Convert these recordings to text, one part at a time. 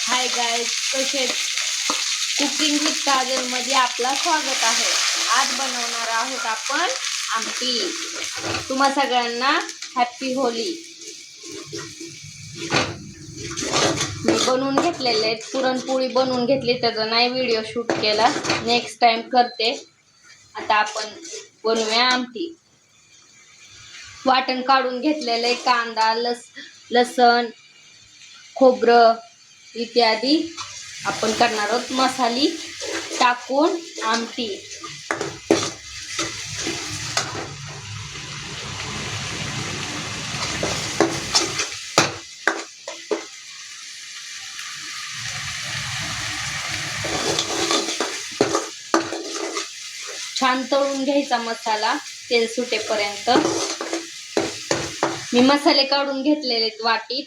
Hi guys, कसे cooking with Kajal मध्ये आपला स्वागत आहे। आज बनवणार आहोत आपण आमटी। तुम्हा सगळ्यांना हॅपी होली। मी बनवून घेतलेले पुरणपोळी बनवून घेतली, त्याचा नाही व्हिडिओ शूट केला, नेक्स्ट टाइम करते। आता आपण बनवूया आमटी। वाटण काढून घेतलेले कांदा लसण खोबरं इत्यादी आपण करणार आहोत। मसाले टाकून आमटी। छान तळून घ्यायचा मसाला तेल सुटेपर्यंत। मी मसाले काढून घेतलेले वाटीत।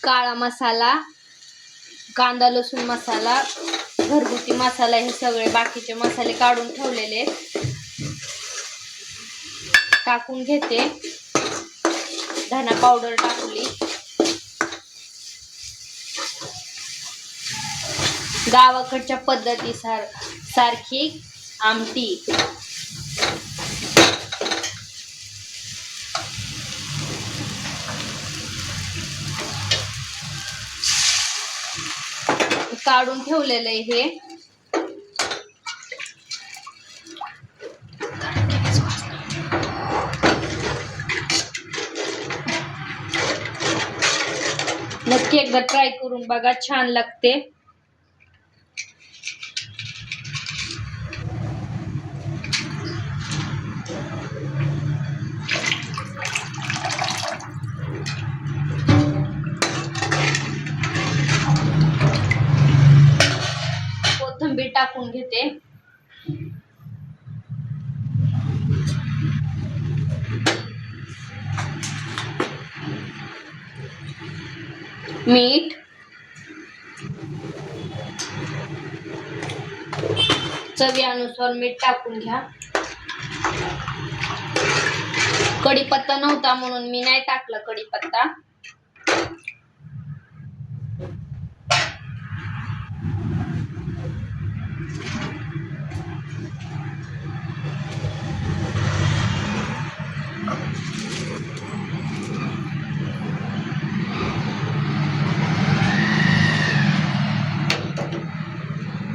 काळा मसाला, कांदा लसूण मसाला, घरगुती मसाला, हे सगळे बाकीचे मसाले काढून ठेवलेले टाकून घेते। धना पावडर टाकली, गावाकडच्या पद्धती सारखी आमटी। काढून ठेवलेलं आहे हे। नक्की एकदा ट्राय करून बघा, छान लागते। कोथिंबीर टाकून घेते। मीठ, चवीनुसार मीठ टाकून घ्या। कढीपत्ता नव्हता म्हणून मी नाही टाकला कढीपत्ता।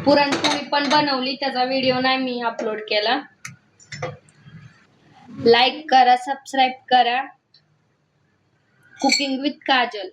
पुरणपोळी पण बनवली, त्याचा व्हिडिओ नाही मी अपलोड केला। लाईक करा, सबस्क्राईब करा। Cooking with Kajal.